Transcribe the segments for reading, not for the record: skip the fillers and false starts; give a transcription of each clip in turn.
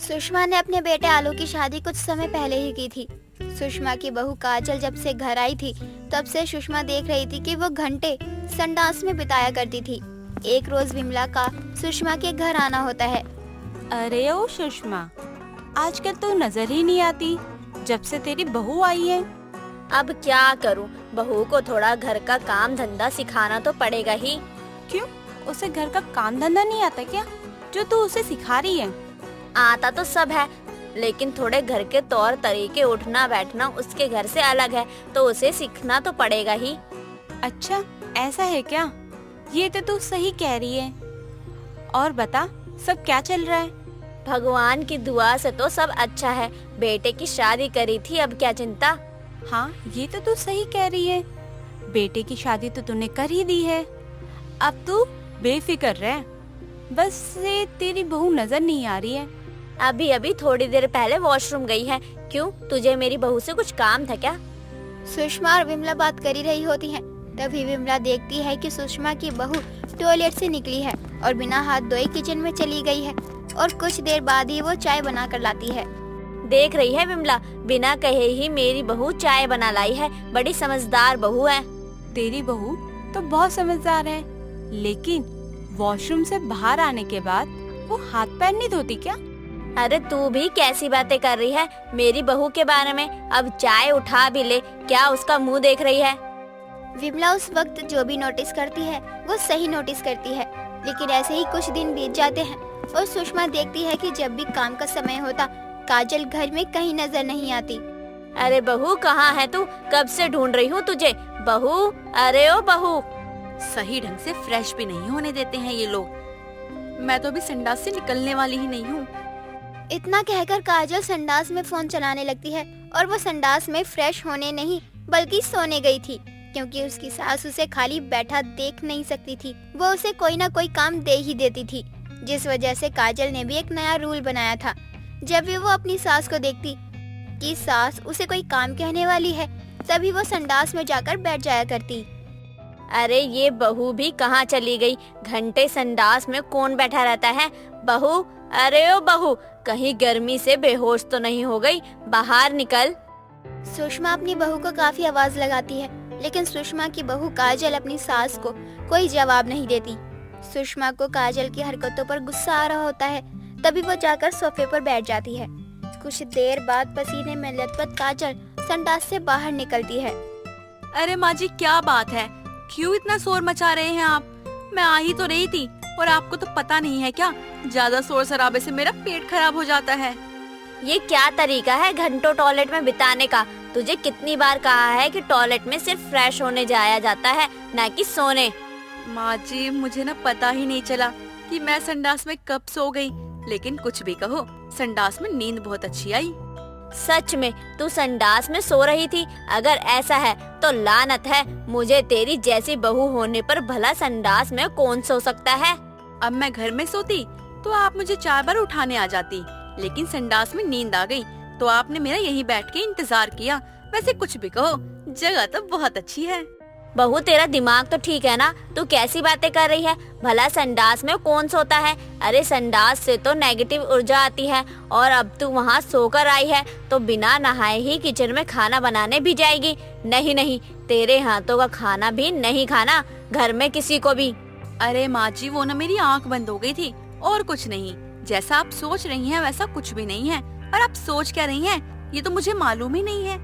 सुषमा ने अपने बेटे आलू की शादी कुछ समय पहले ही की थी। सुषमा की बहू काजल जब से घर आई थी तब से सुषमा देख रही थी कि वो घंटे संडास में बिताया करती थी। एक रोज विमला का सुषमा के घर आना होता है। अरे ओ सुषमा, आजकल तो नजर ही नहीं आती जब से तेरी बहू आई है। अब क्या करूं, बहू को थोड़ा घर का काम धंधा सिखाना तो पड़ेगा ही। क्यों, उसे घर का काम धंधा नहीं आता क्या जो तू उसे सिखा रही है? आता तो सब है, लेकिन थोड़े घर के तौर तरीके, उठना बैठना उसके घर से अलग है, तो उसे सीखना तो पड़ेगा ही। अच्छा, ऐसा है क्या? ये तो तू सही कह रही है। और बता, सब क्या चल रहा है? भगवान की दुआ से तो सब अच्छा है। बेटे की शादी करी थी, अब क्या चिंता। हाँ, ये तो तू सही कह रही है। बेटे की शादी तो तूने कर ही दी है, अब तू बेफिक्र रह। बस से तेरी बहू नजर नहीं आ रही है। अभी अभी थोड़ी देर पहले वॉशरूम गई है। क्यों, तुझे मेरी बहू से कुछ काम था क्या? सुषमा और विमला बात कर ही रही होती हैं। तभी विमला देखती है कि सुषमा की बहू टॉयलेट से निकली है और बिना हाथ धोए किचन में चली गई है और कुछ देर बाद ही वो चाय बना कर लाती है। देख रही है विमला, बिना कहे ही मेरी बहू चाय बना लाई है। बड़ी समझदार बहू है। तेरी बहू तो बहुत समझदार है, लेकिन वॉशरूम से बाहर आने के बाद वो हाथ पैर नहीं धोती क्या? अरे तू भी कैसी बातें कर रही है मेरी बहू के बारे में? अब चाय उठा भी ले, क्या उसका मुंह देख रही है? विमला उस वक्त जो भी नोटिस करती है वो सही नोटिस करती है, लेकिन ऐसे ही कुछ दिन बीत जाते हैं और सुषमा देखती है कि जब भी काम का समय होता काजल घर में कहीं नजर नहीं आती। अरे बहू, कहाँ है तू? कब से ढूंढ रही हूँ तुझे। बहू, अरे ओ बहू। सही ढंग से फ्रेश भी नहीं होने देते हैं ये लोग। मैं तो अभी संडास से निकलने वाली ही नहीं हूँ। इतना कहकर काजल संडास में फोन चलाने लगती है और वो संडास में फ्रेश होने नहीं बल्कि सोने गई थी, क्योंकि उसकी सास उसे खाली बैठा देख नहीं सकती थी। वो उसे कोई ना कोई काम दे ही देती थी, जिस वजह से काजल ने भी एक नया रूल बनाया था। जब भी वो अपनी सास को देखती कि सास उसे कोई काम कहने वाली है, तभी वो संडास में जाकर बैठ जाया करती। अरे ये बहू भी कहाँ चली गई? घंटे संडास में कौन बैठा रहता है? बहू, अरे ओ बहू, कहीं गर्मी से बेहोश तो नहीं हो गई? बाहर निकल। सुषमा अपनी बहू को काफी आवाज लगाती है, लेकिन सुषमा की बहू काजल अपनी सास को कोई जवाब नहीं देती। सुषमा को काजल की हरकतों पर गुस्सा आ रहा होता है, तभी वो जाकर सोफे पर बैठ जाती है। कुछ देर बाद पसीने में लथपथ काजल संडास से बाहर निकलती है। अरे माँ जी, क्या बात है? क्यों इतना शोर मचा रहे हैं आप? मैं आ ही तो रही थी, और आपको तो पता नहीं है क्या, ज्यादा शोर शराबे से मेरा पेट खराब हो जाता है। ये क्या तरीका है घंटों टॉयलेट में बिताने का? तुझे कितनी बार कहा है कि टॉयलेट में सिर्फ फ्रेश होने जाया जाता है, ना कि सोने। माँ जी, मुझे ना पता ही नहीं चला कि मैं संडास में कब सो गई। लेकिन कुछ भी कहो, संडास में नींद बहुत अच्छी आई। सच में तू संडास में सो रही थी? अगर ऐसा है तो लानत है मुझे, तेरी जैसी बहू होने पर भला संडास में कौन सो सकता है? अब मैं घर में सोती तो आप मुझे 4 बार उठाने आ जाती, लेकिन संडास में नींद आ गई तो आपने मेरा यहीं बैठ के इंतजार किया। वैसे कुछ भी कहो, जगह तो बहुत अच्छी है। बहू, तेरा दिमाग तो ठीक है ना? तू कैसी बातें कर रही है? भला संडास में कौन सोता है? अरे संडास से तो नेगेटिव ऊर्जा आती है, और अब तू वहाँ सोकर आई है तो बिना नहाए ही किचन में खाना बनाने भी जाएगी? नहीं नहीं, तेरे हाथों का खाना भी नहीं खाना घर में किसी को भी। अरे माँ जी, वो ना मेरी आंख बंद हो गई थी, और कुछ नहीं। जैसा आप सोच रही हैं वैसा कुछ भी नहीं है। और आप सोच क्या रही हैं, ये तो मुझे मालूम ही नहीं है।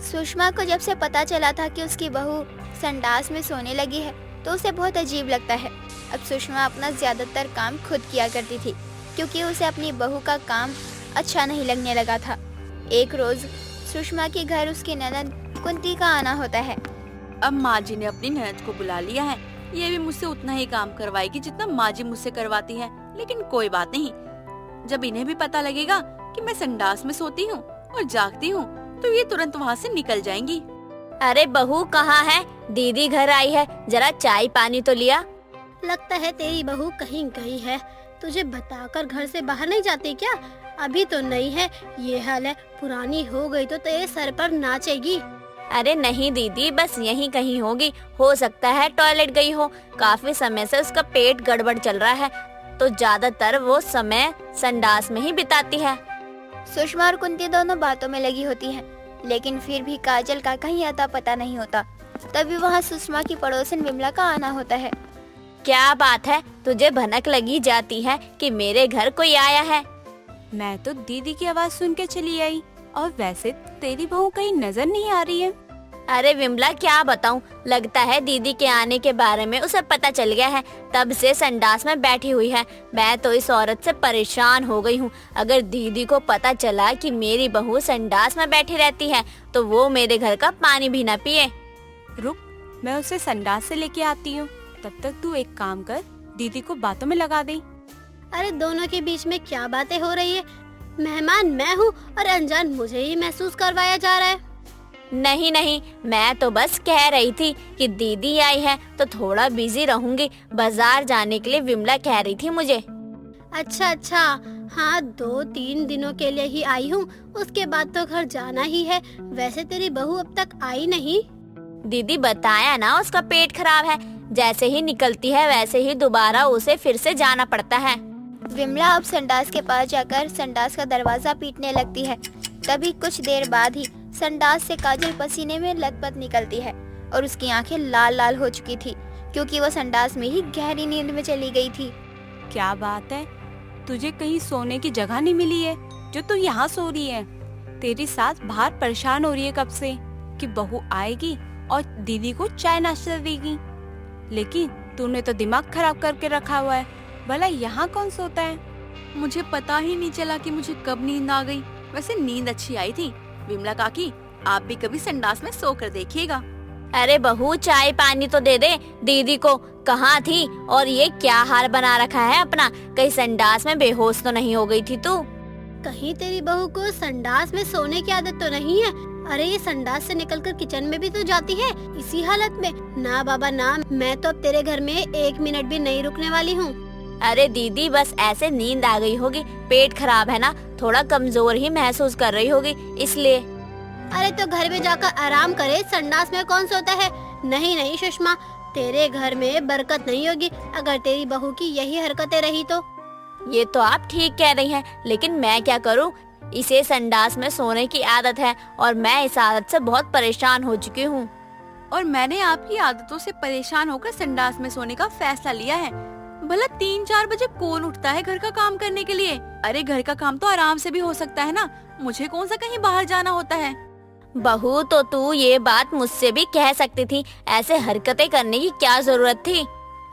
सुषमा को जब से पता चला था कि उसकी बहू संडास में सोने लगी है तो उसे बहुत अजीब लगता है। अब सुषमा अपना ज्यादातर काम खुद किया करती थी, क्योंकि उसे अपनी बहू का काम अच्छा नहीं लगने लगा था। एक रोज सुषमा के घर उसकी ननद कुंती का आना होता है। अब माँ जी ने अपनी ननद को बुला लिया है। ये भी मुझसे उतना ही काम करवाएगी जितना माँ जी मुझसे करवाती है। लेकिन कोई बात नहीं, जब इन्हें भी पता लगेगा कि मैं संडास में सोती हूँ और जागती हूँ तो ये तुरंत वहाँ से निकल जाएंगी। अरे बहू, कहाँ है? दीदी घर आई है, जरा चाय पानी तो लिया। लगता है तेरी बहू कहीं गई है। तुझे बताकर घर से बाहर नहीं जाती क्या? अभी तो नहीं है, ये हाल है, पुरानी हो गई तो तेरे सर पर नाचेगी। अरे नहीं दीदी, बस यहीं कहीं होगी। हो सकता है टॉयलेट गई हो, काफी समय से उसका पेट गड़बड़ चल रहा है। तो ज्यादातर वो समय संडास में ही बिताती है। सुषमा और कुंती दोनों बातों में लगी होती हैं, लेकिन फिर भी काजल का कहीं अता पता नहीं होता। तभी वहाँ सुषमा की पड़ोसन विमला का आना होता है। क्या बात है, तुझे भनक लगी जाती है कि मेरे घर कोई आया है? मैं तो दीदी की आवाज सुन के चली आई, और वैसे तेरी बहू कहीं नजर नहीं आ रही है। अरे विमला, क्या बताऊं, लगता है दीदी के आने के बारे में उसे पता चल गया है, तब से संडास में बैठी हुई है। मैं तो इस औरत से परेशान हो गई हूँ। अगर दीदी को पता चला कि मेरी बहू संडास में बैठी रहती है तो वो मेरे घर का पानी भी न पिए। रुक, मैं उसे संडास से लेके आती हूँ। तब तक तू एक काम कर, दीदी को बातों में लगा दे। अरे दोनों के बीच में क्या बातें हो रही है? मेहमान मैं हूँ और अनजान मुझे ही महसूस करवाया जा रहा है। नहीं नहीं, मैं तो बस कह रही थी कि दीदी आई है तो थोड़ा बिजी रहूंगी। बाजार जाने के लिए विमला कह रही थी मुझे। अच्छा, हाँ 2-3 दिनों के लिए ही आई हूँ, उसके बाद तो घर जाना ही है। वैसे तेरी बहू अब तक आई नहीं? दीदी बताया ना, उसका पेट खराब है। जैसे ही निकलती है वैसे ही दोबारा उसे फिर से जाना पड़ता है। विमला अब संडास के पास जाकर संडास का दरवाजा पीटने लगती है। तभी कुछ देर बाद ही संडास से काजल पसीने में लथपथ निकलती है और उसकी आंखें लाल लाल हो चुकी थी, क्योंकि वो संडास में ही गहरी नींद में चली गई थी। क्या बात है, तुझे कहीं सोने की जगह नहीं मिली है जो तू यहाँ सो रही है? तेरी सास बाहर परेशान हो रही है कब से कि बहू आएगी और दीदी को चाय नाश्ता देगी, लेकिन तूने तो दिमाग खराब करके रखा हुआ है। भला यहाँ कौन सोता है? मुझे पता ही नहीं चला कि मुझे कब नींद आ गई। वैसे नींद अच्छी आई थी। विमला काकी, आप भी कभी संडास में सो कर देखिएगा। अरे बहू, चाय पानी तो दे दे दीदी को। कहाँ थी और ये क्या हाल बना रखा है अपना? कहीं संडास में बेहोश तो नहीं हो गई थी तू? कहीं तेरी बहू को संडास में सोने की आदत तो नहीं है? अरे ये संडास से निकलकर किचन में भी तो जाती है इसी हालत में। ना बाबा ना, मैं तो अब तेरे घर में 1 मिनट भी नहीं रुकने वाली हूँ। अरे दीदी, बस ऐसे नींद आ गई होगी, पेट खराब है ना, थोड़ा कमजोर ही महसूस कर रही होगी इसलिए। अरे तो घर में जाकर आराम करे, संडास में कौन सोता है? नहीं सुषमा, तेरे घर में बरकत नहीं होगी अगर तेरी बहू की यही हरकतें रही तो। ये तो आप ठीक कह रही हैं, लेकिन मैं क्या करूं? इसे संडास में सोने की आदत है और मैं इस आदत से बहुत परेशान हो चुकी हूँ। और मैंने आपकी आदतों से परेशान होकर संडास में सोने का फैसला लिया है। भला 3-4 बजे कौन उठता है घर का काम करने के लिए? अरे घर का काम तो आराम से भी हो सकता है ना, मुझे कौन सा कहीं बाहर जाना होता है। बहू, तो तू ये बात मुझसे भी कह सकती थी, ऐसे हरकतें करने की क्या जरूरत थी?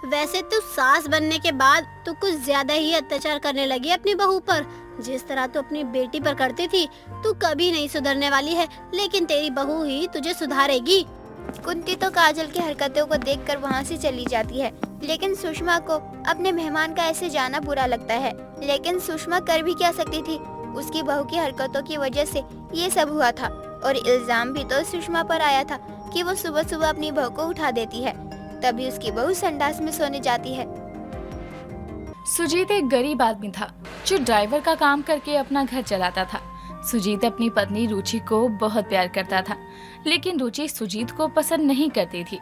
वैसे तू सास बनने के बाद तू कुछ ज्यादा ही अत्याचार करने लगी अपनी बहू पर। जिस तरह तू अपनी बेटी पर करती थी, तू कभी नहीं सुधरने वाली है, लेकिन तेरी बहू ही तुझे सुधारेगी। कुंती तो काजल की हरकतों को देखकर वहाँ से चली जाती है, लेकिन सुषमा को अपने मेहमान का ऐसे जाना बुरा लगता है। लेकिन सुषमा कर भी क्या सकती थी? उसकी बहू की हरकतों की वजह से ये सब हुआ था, और इल्जाम भी तो सुषमा पर आया था कि वो सुबह सुबह अपनी बहू को उठा देती है। तभी उसकी बहू संडास में सोने जाती है। सुजीत एक गरीब आदमी था जो ड्राइवर का काम करके अपना घर चलाता था। सुजीत अपनी पत्नी रुचि को बहुत प्यार करता था, लेकिन रुचि सुजीत को पसंद नहीं करती थी।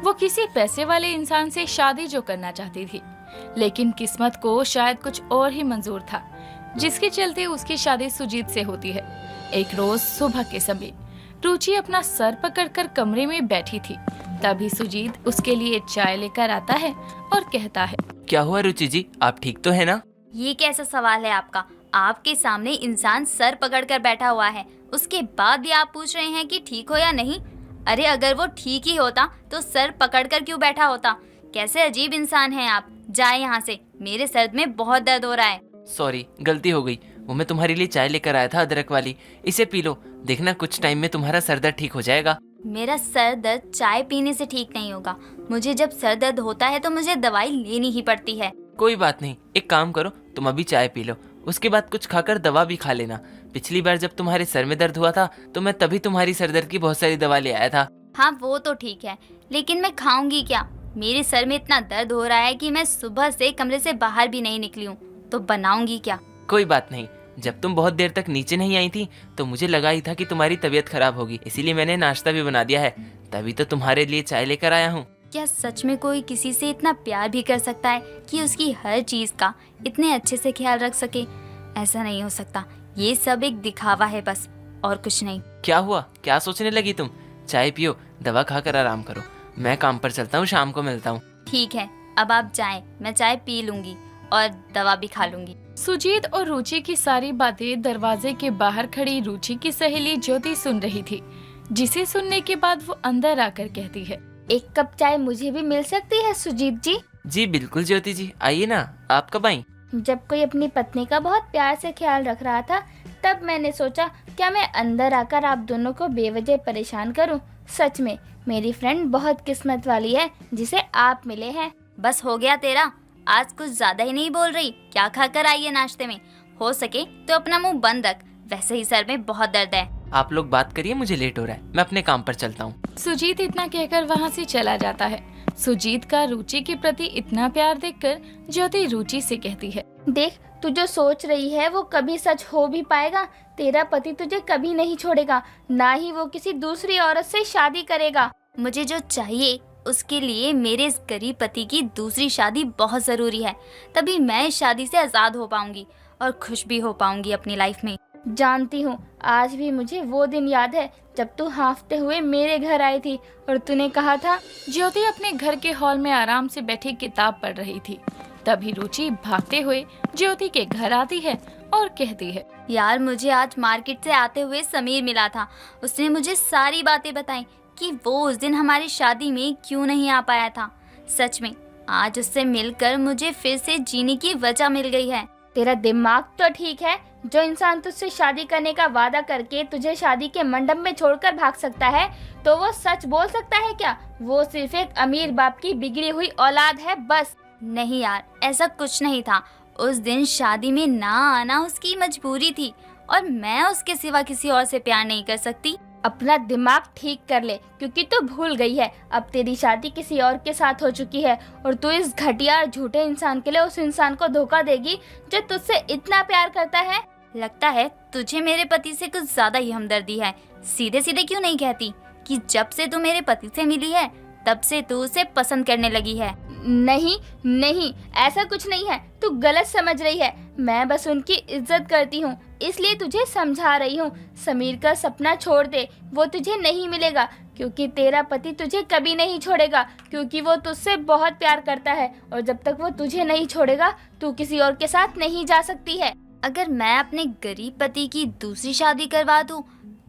वो किसी पैसे वाले इंसान से शादी जो करना चाहती थी, लेकिन किस्मत को शायद कुछ और ही मंजूर था, जिसके चलते उसकी शादी सुजीत से होती है। एक रोज सुबह के समय रुचि अपना सर पकड़कर कमरे में बैठी थी। तभी सुजीत उसके लिए चाय लेकर आता है और कहता है, क्या हुआ रुचि जी, आप ठीक तो है ना? ये कैसा सवाल है आपका? आपके सामने इंसान सर पकड़कर बैठा हुआ है, उसके बाद भी आप पूछ रहे हैं कि ठीक हो या नहीं। अरे अगर वो ठीक ही होता तो सर पकड़कर क्यों बैठा होता? कैसे अजीब इंसान हैं आप। जाए यहाँ से, मेरे सर में बहुत दर्द हो रहा है। सॉरी, गलती हो गई। वो मैं तुम्हारे लिए चाय लेकर आया था, अदरक वाली। इसे पी लो, देखना कुछ टाइम में तुम्हारा सर दर्द ठीक हो जाएगा। मेरा सर दर्द चाय पीने से ठीक नहीं होगा। मुझे जब सर दर्द होता है तो मुझे दवाई लेनी ही पड़ती है। कोई बात नहीं, एक काम करो, तुम अभी चाय पी लो, उसके बाद कुछ खाकर दवा भी खा लेना। पिछली बार जब तुम्हारे सर में दर्द हुआ था तो मैं तभी तुम्हारी सर दर्द की बहुत सारी दवा ले आया था। हाँ वो तो ठीक है, लेकिन मैं खाऊंगी क्या? मेरे सर में इतना दर्द हो रहा है कि मैं सुबह से कमरे से बाहर भी नहीं निकली हूँ, तो बनाऊंगी क्या? कोई बात नहीं, जब तुम बहुत देर तक नीचे नहीं आई थी तो मुझे लगा ही था कि तुम्हारी तबीयत खराब होगी, इसीलिए मैंने नाश्ता भी बना दिया है, तभी तो तुम्हारे लिए चाय लेकर आया हूँ। क्या सच में कोई किसी से इतना प्यार भी कर सकता है कि उसकी हर चीज का इतने अच्छे से ख्याल रख सके? ऐसा नहीं हो सकता, ये सब एक दिखावा है बस, और कुछ नहीं। क्या हुआ, क्या सोचने लगी तुम? चाय पियो, दवा खाकर आराम करो। मैं काम पर चलता हूँ, शाम को मिलता हूँ। ठीक है, अब आप जाएं, मैं चाय पी लूंगी और दवा भी खा लूंगी। सुजीत और रुचि की सारी बातें दरवाजे के बाहर खड़ी रुचि की सहेली ज्योति सुन रही थी, जिसे सुनने के बाद वो अंदर आकर कहती है, एक कप चाय मुझे भी मिल सकती है सुजीत जी? जी बिल्कुल ज्योति जी, आइए ना। आप कब आई? जब कोई अपनी पत्नी का बहुत प्यार से ख्याल रख रहा था, तब मैंने सोचा क्या मैं अंदर आकर आप दोनों को बेवजह परेशान करूं। सच में मेरी फ्रेंड बहुत किस्मत वाली है जिसे आप मिले हैं। बस हो गया तेरा, आज कुछ ज्यादा ही नहीं बोल रही। क्या खा कर आई है नाश्ते में? हो सके तो अपना मुंह बंद रख, वैसे ही सर में बहुत दर्द है। आप लोग बात करिए, मुझे लेट हो रहा है, मैं अपने काम पर चलता हूँ। सुजीत इतना कहकर वहाँ से चला जाता है। सुजीत का रुचि के प्रति इतना प्यार देखकर ज्योति रुचि से कहती है, देख, तू जो सोच रही है वो कभी सच हो भी पाएगा। तेरा पति तुझे कभी नहीं छोड़ेगा, ना ही वो किसी दूसरी औरत से शादी करेगा। मुझे जो चाहिए उसके लिए मेरे इस गरीब पति की दूसरी शादी बहुत जरूरी है, तभी मैं इस शादी से आजाद हो पाऊंगी और खुश भी हो पाऊंगी अपनी लाइफ में। जानती हूँ, आज भी मुझे वो दिन याद है जब तू हांफते हुए मेरे घर आई थी और तूने कहा था। ज्योति अपने घर के हॉल में आराम से बैठी किताब पढ़ रही थी। तभी रुचि भागते हुए ज्योति के घर आती है और कहती है, यार मुझे आज मार्केट से आते हुए समीर मिला था। उसने मुझे सारी बातें बताई कि वो उस दिन हमारी शादी में क्यों नहीं आ पाया था। सच में आज उससे मिलकर मुझे फिर से जीने की वजह मिल गई है। तेरा दिमाग तो ठीक है? जो इंसान तुझसे शादी करने का वादा करके तुझे शादी के मंडप में छोड़कर भाग सकता है, तो वो सच बोल सकता है क्या? वो सिर्फ एक अमीर बाप की बिगड़ी हुई औलाद है बस। नहीं यार, ऐसा कुछ नहीं था। उस दिन शादी में ना आना उसकी मजबूरी थी और मैं उसके सिवा किसी और से प्यार नहीं कर सकती। अपना दिमाग ठीक कर ले, क्योंकि तू भूल गई है अब तेरी शादी किसी और के साथ हो चुकी है और तू इस घटिया और झूठे इंसान के लिए उस इंसान को धोखा देगी जो तुझसे इतना प्यार करता है। लगता है तुझे मेरे पति से कुछ ज्यादा ही हमदर्दी है। सीधे सीधे क्यों नहीं कहती कि जब से तू मेरे पति से मिली है तब से तू उसे पसंद करने लगी है? नहीं नहीं, ऐसा कुछ नहीं है, तू गलत समझ रही है। मैं बस उनकी इज्जत करती हूँ, इसलिए तुझे समझा रही हूँ। समीर का सपना छोड़ दे, वो तुझे नहीं मिलेगा, क्योंकि तेरा पति तुझे कभी नहीं छोड़ेगा, क्योंकि वो तुझसे बहुत प्यार करता है और जब तक वो तुझे नहीं छोड़ेगा तू किसी और के साथ नहीं जा सकती है। अगर मैं अपने गरीब पति की दूसरी शादी करवा दूं,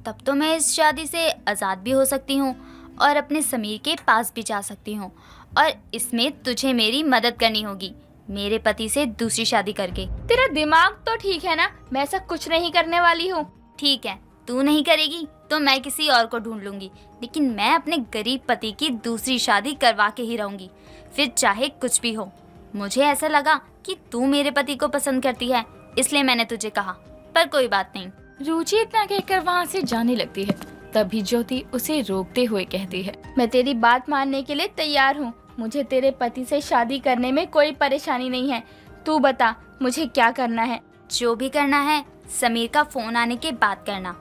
तब तो मैं इस शादी से आज़ाद भी हो सकती हूँ और अपने समीर के पास भी जा सकती हूँ, और इसमें तुझे मेरी मदद करनी होगी मेरे पति से दूसरी शादी करके। तेरा दिमाग तो ठीक है ना? मैं ऐसा कुछ नहीं करने वाली हूँ। ठीक है, तू नहीं करेगी तो मैं किसी और को ढूंढ लूंगी, लेकिन मैं अपने गरीब पति की दूसरी शादी करवा के ही रहूंगी, फिर चाहे कुछ भी हो। मुझे ऐसा लगा कि तू मेरे पति को पसंद करती है, इसलिए मैंने तुझे कहा, पर कोई बात नहीं। रुचि इतना कहकर वहाँ से जाने लगती है। तभी ज्योति उसे रोकते हुए कहती है, मैं तेरी बात मानने के लिए तैयार हूँ। मुझे तेरे पति से शादी करने में कोई परेशानी नहीं है। तू बता मुझे क्या करना है? जो भी करना है समीर का फोन आने के बाद करना।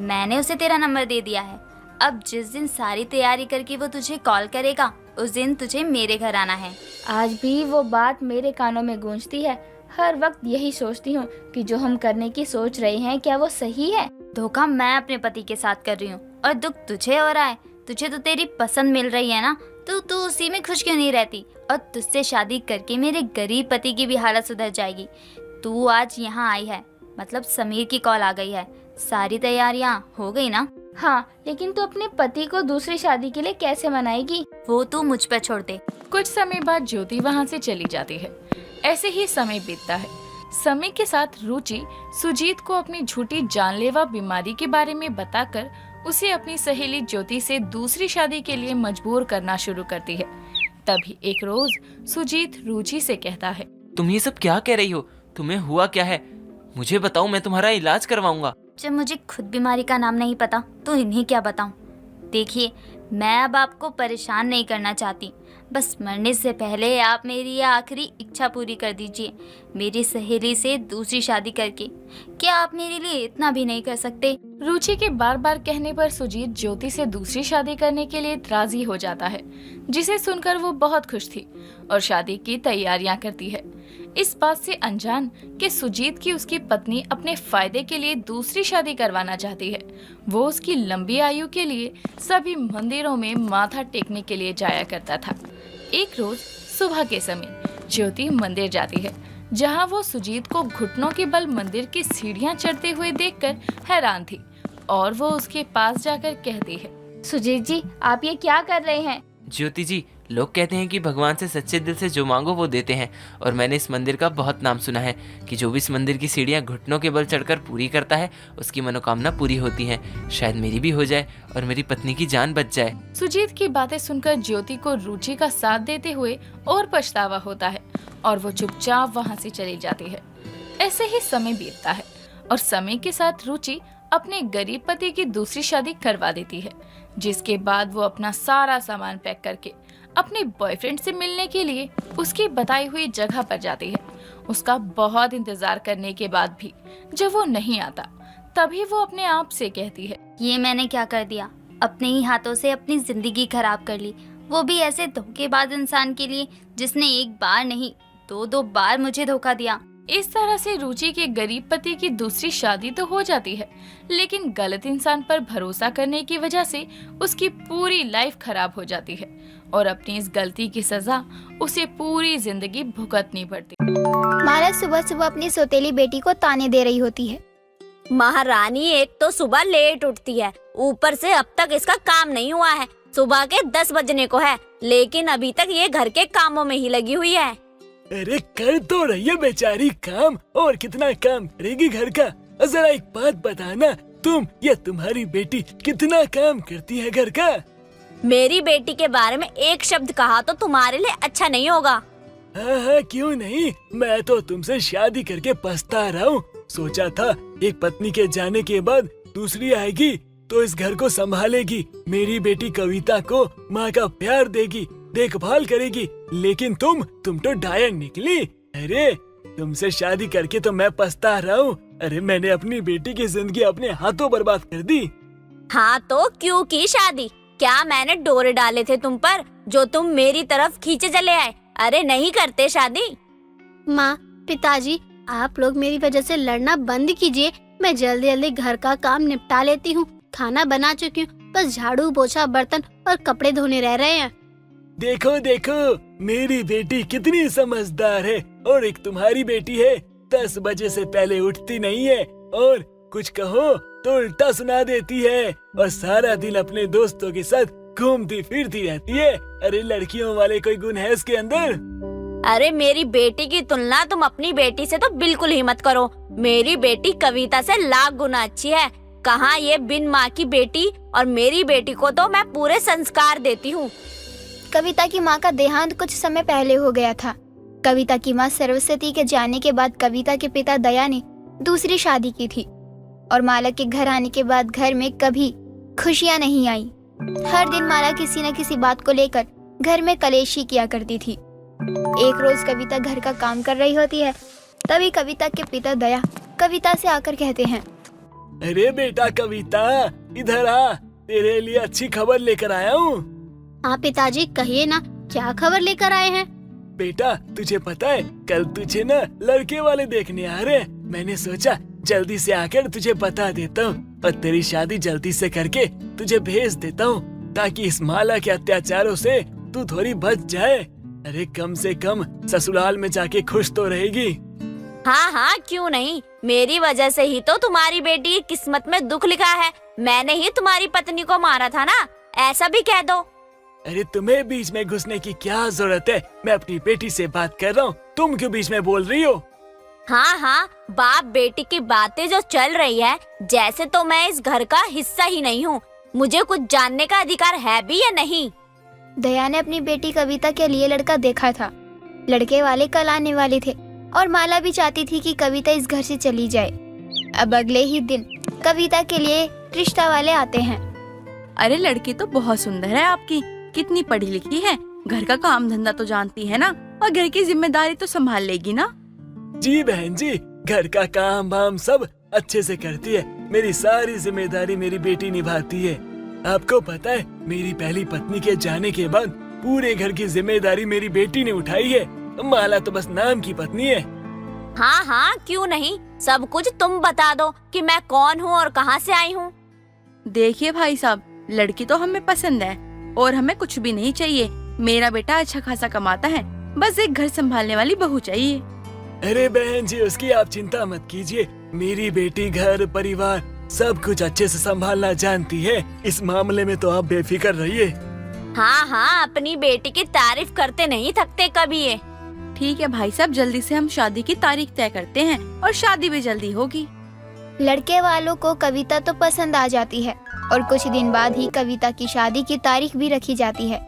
मैंने उसे तेरा नंबर दे दिया है। अब जिस दिन सारी तैयारी करके वो तुझे कॉल करेगा उस दिन तुझे मेरे घर आना है। आज भी वो बात मेरे कानों में गूंजती है। हर वक्त यही सोचती हूँ कि जो हम करने की सोच रहे हैं क्या वो सही है? धोखा मैं अपने पति के साथ कर रही हूँ और दुख तुझे हो रहा है। तुझे तो तेरी पसंद मिल रही है ना, तो तू उसी में खुश क्यों नहीं रहती? और तुझसे शादी करके मेरे गरीब पति की भी हालत सुधर जाएगी। तू आज यहाँ आई है, मतलब समीर की कॉल आ गई है, सारी तैयारियाँ हो गई ना? हाँ, लेकिन तू अपने पति को दूसरी शादी के लिए कैसे मनाएगी? वो तू मुझ पर छोड़ दे। कुछ समय बाद ज्योति वहाँ से चली जाती है। ऐसे ही समय बीतता है। समय के साथ रुचि सुजीत को अपनी झूठी जानलेवा बीमारी के बारे में बताकर उसे अपनी सहेली ज्योति से दूसरी शादी के लिए मजबूर करना शुरू करती है। तभी एक रोज सुजीत रुचि से कहता है, तुम ये सब क्या कह रही हो? तुम्हें हुआ क्या है? मुझे बताओ, मैं तुम्हारा इलाज करवाऊंगा। जब मुझे खुद बीमारी का नाम नहीं पता तो इन्हें क्या बताऊं? देखिए, मैं अब आपको परेशान नहीं करना चाहती, बस मरने से पहले आप मेरी ये आखिरी इच्छा पूरी कर दीजिए। मेरी सहेली से दूसरी शादी करके क्या आप मेरे लिए इतना भी नहीं कर सकते? रुचि के बार बार कहने पर सुजीत ज्योति से दूसरी शादी करने के लिए राजी हो जाता है, जिसे सुनकर वो बहुत खुश थी और शादी की तैयारियां करती है, इस बात से अनजान कि सुजीत की उसकी पत्नी अपने फायदे के लिए दूसरी शादी करवाना चाहती है। वो उसकी लंबी आयु के लिए सभी मंदिरों में माथा टेकने के लिए जाया करता था। एक रोज सुबह के समय ज्योति मंदिर जाती है, जहां वो सुजीत को घुटनों के बल मंदिर की सीढ़ियां चढ़ते हुए देखकर हैरान थी और वो उसके पास जाकर कहती है, सुजीत जी, आप ये क्या कर रहे हैं? ज्योति जी, लोग कहते हैं कि भगवान से सच्चे दिल से जो मांगो वो देते हैं, और मैंने इस मंदिर का बहुत नाम सुना है कि जो भी इस मंदिर की सीढ़ियां घुटनों के बल चढ़कर पूरी करता है उसकी मनोकामना पूरी होती है। शायद मेरी भी हो जाए और मेरी पत्नी की जान बच जाए। सुजीत की बातें सुनकर ज्योति को रुचि का साथ देते हुए और पछतावा होता है और वो चुपचाप वहाँ से चली जाती है। ऐसे ही समय बीतता है और समय के साथ रुचि अपने गरीब पति की दूसरी शादी करवा देती है, जिसके बाद वो अपना सारा सामान पैक करके अपने बॉयफ्रेंड से मिलने के लिए उसकी बताई हुई जगह पर जाती है। उसका बहुत इंतजार करने के बाद भी जब वो नहीं आता, तभी वो अपने आप से कहती है, ये मैंने क्या कर दिया? अपने ही हाथों से अपनी जिंदगी खराब कर ली, वो भी ऐसे धोखेबाज इंसान के लिए जिसने एक बार नहीं 2-2 बार मुझे धोखा दिया। इस तरह से रुचि के गरीब पति की दूसरी शादी तो हो जाती है, लेकिन गलत इंसान पर भरोसा करने की वजह से उसकी पूरी लाइफ खराब हो जाती है और अपनी इस गलती की सजा उसे पूरी जिंदगी भुगतनी पड़ती है। माला सुबह सुबह अपनी सौतेली बेटी को ताने दे रही होती है। महारानी एक तो सुबह लेट उठती है, ऊपर से अब तक इसका काम नहीं हुआ है। सुबह के 10 बजने को है, लेकिन अभी तक ये घर के कामों में ही लगी हुई है। अरे कर तो रही है बेचारी काम, और कितना काम करेगी घर का। जरा एक बात बताना, तुम या तुम्हारी बेटी कितना काम करती है घर का? मेरी बेटी के बारे में एक शब्द कहा तो तुम्हारे लिए अच्छा नहीं होगा। हाँ, क्यों नहीं, मैं तो तुमसे शादी करके पछता रहा हूँ। सोचा था एक पत्नी के जाने के बाद दूसरी आएगी तो इस घर को संभालेगी, मेरी बेटी कविता को माँ का प्यार देगी, देखभाल करेगी, लेकिन तुम तो डायन निकली। अरे तुमसे शादी करके तो मैं पछता रहा हूँ। अरे मैंने अपनी बेटी की जिंदगी अपने हाथों बर्बाद कर दी। हाँ तो क्यों की शादी? क्या मैंने डोरे डाले थे तुम पर जो तुम मेरी तरफ खींचे चले आए? अरे नहीं करते शादी। माँ, पिताजी, आप लोग मेरी वजह से लड़ना बंद कीजिए। मैं जल्दी जल्दी घर का काम निपटा लेती हूँ। खाना बना चुकी हूँ, बस झाड़ू पोछा बर्तन और कपड़े धोने रह रहे हैं। देखो देखो मेरी बेटी कितनी समझदार है, और एक तुम्हारी बेटी है 10 बजे से पहले उठती नहीं है, और कुछ कहो तो उल्टा सुना देती है, और सारा दिन अपने दोस्तों के साथ घूमती फिरती रहती है। अरे लड़कियों वाले कोई गुण है इसके अंदर? अरे मेरी बेटी की तुलना तुम अपनी बेटी से तो बिल्कुल ही मत करो। मेरी बेटी कविता से लाख गुना अच्छी है। कहाँ ये बिन माँ की बेटी, और मेरी बेटी को तो मैं पूरे संस्कार देती हूँ। कविता की माँ का देहांत कुछ समय पहले हो गया था। कविता की माँ सरस्वती के जाने के बाद कविता के पिता दया ने दूसरी शादी की थी, और माला के घर आने के बाद घर में कभी खुशियाँ नहीं आई। हर दिन माला किसी न किसी बात को लेकर घर में कलेश ही किया करती थी। एक रोज कविता घर का काम कर रही होती है, तभी कविता के पिता दया कविता से आकर कहते हैं, अरे बेटा कविता, इधर आ, तेरे लिए अच्छी खबर लेकर आया हूँ। हाँ पिताजी, कहिए ना, क्या खबर लेकर आए हैं? बेटा तुझे पता है, कल तुझे ना लड़के वाले देखने आ रहे हैं। मैंने सोचा जल्दी से आकर तुझे बता देता हूँ और तेरी शादी जल्दी से करके तुझे भेज देता हूँ, ताकि इस माला के अत्याचारों से तू थोड़ी बच जाए। अरे कम से कम ससुराल में जाके खुश तो रहेगी। हाँ हाँ क्यों नहीं, मेरी वजह से ही तो तुम्हारी बेटी की किस्मत में दुख लिखा है। मैंने ही तुम्हारी पत्नी को मारा था ना, ऐसा भी कह दो। अरे तुम्हें बीच में घुसने की क्या जरूरत है? मैं अपनी बेटी से बात कर रहा हूँ, तुम क्यों बीच में बोल रही हो? हाँ हाँ, बाप बेटी की बातें जो चल रही है, जैसे तो मैं इस घर का हिस्सा ही नहीं हूँ। मुझे कुछ जानने का अधिकार है भी या नहीं? दया ने अपनी बेटी कविता के लिए लड़का देखा था। लड़के वाले कल आने वाले थे और माला भी चाहती थी कि कविता इस घर से चली जाए। अब अगले ही दिन कविता के लिए रिश्ता वाले आते हैं। अरे लड़की तो बहुत सुंदर है आपकी, कितनी पढ़ी लिखी है, घर का काम धंधा तो जानती है ना, और घर की जिम्मेदारी तो संभाल लेगी ना। जी बहन जी, घर का काम वाम सब अच्छे से करती है। मेरी सारी जिम्मेदारी मेरी बेटी निभाती है। आपको पता है, मेरी पहली पत्नी के जाने के बाद पूरे घर की जिम्मेदारी मेरी बेटी ने उठाई है। माला तो बस नाम की पत्नी है। हाँ हाँ, क्यों नहीं, सब कुछ तुम बता दो कि मैं कौन हूँ और कहाँ से आई हूँ। देखिए भाई साहब, लड़की तो हमें पसंद है और हमें कुछ भी नहीं चाहिए। मेरा बेटा अच्छा खासा कमाता है, बस एक घर संभालने वाली बहू चाहिए। अरे बहन जी, उसकी आप चिंता मत कीजिए। मेरी बेटी घर परिवार सब कुछ अच्छे से संभालना जानती है। इस मामले में तो आप बेफिक्र रहिए। हाँ हाँ, अपनी बेटी की तारीफ करते नहीं थकते कभी ये। ठीक है भाई साहब, जल्दी से हम शादी की तारीख तय करते हैं और शादी भी जल्दी होगी। लड़के वालों को कविता तो पसंद आ जाती है और कुछ दिन बाद ही कविता की शादी की तारीख भी रखी जाती है।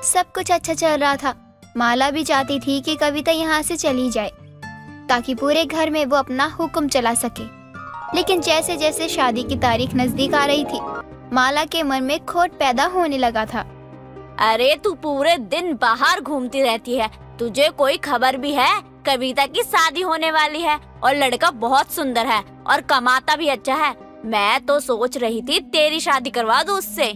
सब कुछ अच्छा चल रहा था। माला भी चाहती थी कि कविता यहाँ से चली जाए ताकि पूरे घर में वो अपना हुक्म चला सके। लेकिन जैसे जैसे शादी की तारीख नजदीक आ रही थी, माला के मन में खोट पैदा होने लगा था। अरे तू पूरे दिन बाहर घूमती रहती है, तुझे कोई खबर भी है? कविता की शादी होने वाली है और लड़का बहुत सुंदर है और कमाता भी अच्छा है। मैं तो सोच रही थी तेरी शादी करवा दूं उससे।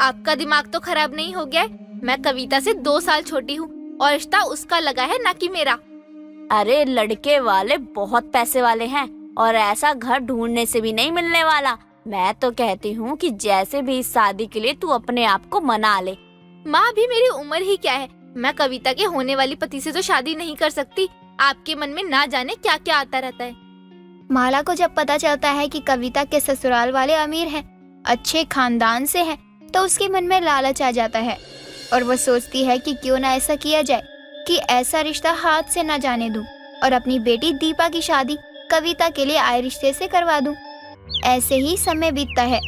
आपका दिमाग तो खराब नहीं हो गया? मैं कविता से 2 साल छोटी हूँ और रिश्ता उसका लगा है, ना कि मेरा। अरे लड़के वाले बहुत पैसे वाले हैं और ऐसा घर ढूंढने से भी नहीं मिलने वाला। मैं तो कहती हूँ कि जैसे भी इस शादी के लिए तू अपने आप को मना ले। माँ, भी मेरी उम्र ही क्या है, मैं कविता के होने वाली पति से तो शादी नहीं कर सकती। आपके मन में ना जाने क्या क्या आता रहता है। माला को जब पता चलता है कि कविता के ससुराल वाले अमीर हैं, अच्छे खानदान से हैं, तो उसके मन में लालच आ जाता है और वो सोचती है कि क्यों ना ऐसा किया जाए कि ऐसा रिश्ता हाथ से न जाने दूं और अपनी बेटी दीपा की शादी कविता के लिए आए रिश्ते से करवा दूं। ऐसे ही समय बीतता है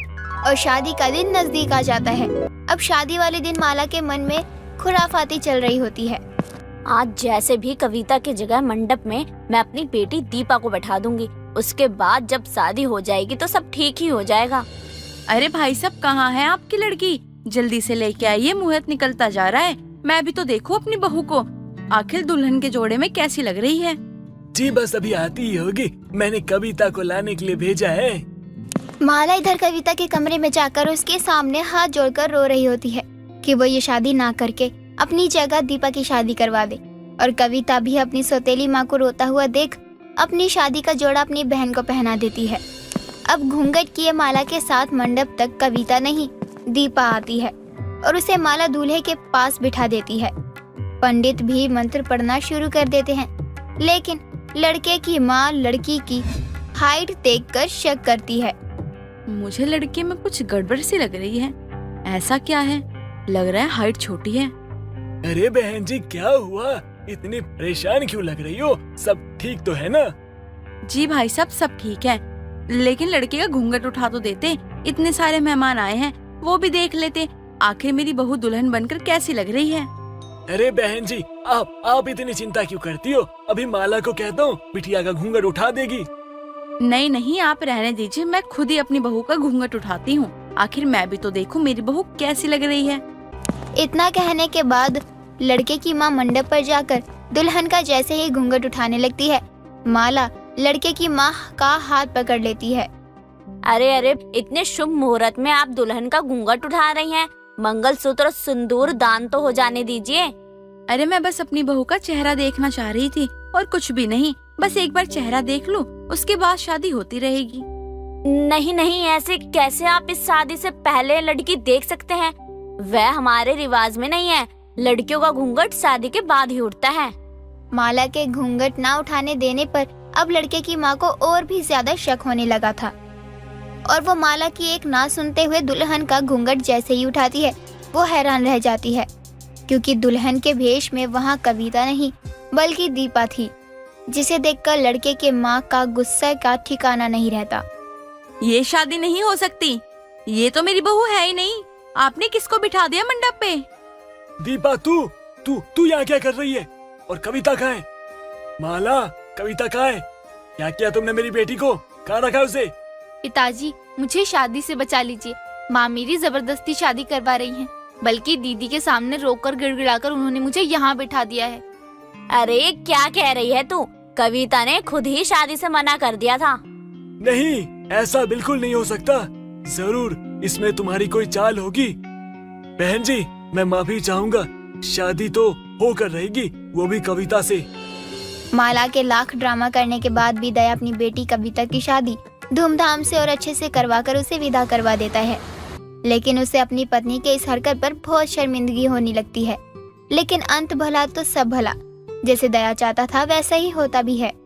और शादी का दिन नजदीक आ जाता है। अब शादी वाले दिन माला के मन में खुराफाती चल रही होती है। आज जैसे भी कविता की जगह मंडप में मैं अपनी बेटी दीपा को बैठा दूंगी। उसके बाद जब शादी हो जाएगी तो सब ठीक ही हो जाएगा। अरे भाई साहब, कहाँ है आपकी लड़की? जल्दी से लेके आइए, मुहूर्त निकलता जा रहा है। मैं भी तो देखूं अपनी बहू को, आखिर दुल्हन के जोड़े में कैसी लग रही है। जी बस अभी आती ही होगी, मैंने कविता को लाने के लिए भेजा है। माला इधर कविता के कमरे में जाकर उसके सामने हाथ जोड़कर रो रही होती है कि वो ये शादी ना करके अपनी जगह दीपा की शादी करवा दे। और कविता भी अपनी सौतेली माँ को रोता हुआ देख अपनी शादी का जोड़ा अपनी बहन को पहना देती है। अब घूंघट किए माला के साथ मंडप तक कविता नहीं दीपा आती है और उसे माला दूल्हे के पास बिठा देती है। पंडित भी मंत्र पढ़ना शुरू कर देते हैं, लेकिन लड़के की माँ लड़की की हाइट देखकर शक करती है। मुझे लड़के में कुछ गड़बड़ सी लग रही है। ऐसा क्या है? लग रहा है हाइट छोटी है। अरे बहन जी, क्या हुआ? इतनी परेशान क्यों लग रही हो? सब ठीक तो है ना? जी भाई साहब, सब ठीक है, लेकिन लड़के का घूंघट उठा तो देते। इतने सारे मेहमान आए हैं, वो भी देख लेते। आखिर मेरी बहू दुल्हन बनकर कैसी लग रही है। अरे बहन जी, आप इतनी चिंता क्यों करती हो? अभी माला को कहता हूँ, बिटिया का घूंघट उठा देगी। नहीं नहीं, आप रहने दीजिए, मैं खुद ही अपनी बहू का घूंघट उठाती हूँ। आखिर मैं भी तो देखूं मेरी बहू कैसी लग रही है। इतना कहने के बाद लड़के की माँ मंडप पर जाकर दुल्हन का जैसे ही घूंघट उठाने लगती है, माला लड़के की माँ का हाथ पकड़ लेती है। अरे अरे, इतने शुभ मुहूर्त में आप दुल्हन का घूंघट उठा रही हैं। मंगलसूत्र और सिंदूर दान तो हो जाने दीजिए। अरे मैं बस अपनी बहू का चेहरा देखना चाह रही थी और कुछ भी नहीं। बस एक बार चेहरा देख लूं, उसके बाद शादी होती रहेगी। नहीं नहीं, ऐसे कैसे आप इस शादी से पहले लड़की देख सकते हैं? वह हमारे रिवाज में नहीं है। लड़कियों का घूंघट शादी के बाद ही उठता है। माला के घूंघट ना उठाने देने पर अब लड़के की माँ को और भी ज्यादा शक होने लगा था और वो माला की एक ना सुनते हुए दुल्हन का घूंघट जैसे ही उठाती है, वो हैरान रह जाती है क्योंकि दुल्हन के भेष में वहाँ कविता नहीं बल्कि दीपा थी, जिसे देखकर लड़के के माँ का गुस्से का ठिकाना नहीं रहता। ये शादी नहीं हो सकती, ये तो मेरी बहू है ही नहीं। आपने किसको बिठा दिया मंडप पे? दीपा, तू यहाँ क्या कर रही है? और कविता कहाँ है? माला, कविता कहाँ है? क्या किया तुमने मेरी बेटी को? कहाँ रखा उसे? पिताजी, मुझे शादी से बचा लीजिए। माँ मेरी जबरदस्ती शादी करवा रही हैं, बल्कि दीदी के सामने रोककर गिड़गिड़ाकर उन्होंने मुझे यहाँ बिठा दिया है। अरे क्या कह रही है तू? कविता ने खुद ही शादी से मना कर दिया था। नहीं, ऐसा बिल्कुल नहीं हो सकता। जरूर इसमें तुम्हारी कोई चाल होगी। बहन जी, मैं माफी चाहूंगा। शादी तो होकर रहेगी, वो भी कविता से। माला के लाख ड्रामा करने के बाद भी दया अपनी बेटी कविता की शादी धूमधाम से और अच्छे से करवाकर उसे विदा करवा देता है। लेकिन उसे अपनी पत्नी के इस हरकत पर बहुत शर्मिंदगी होने लगती है। लेकिन अंत भला तो सब भला, जैसे दया चाहता था वैसा ही होता भी है।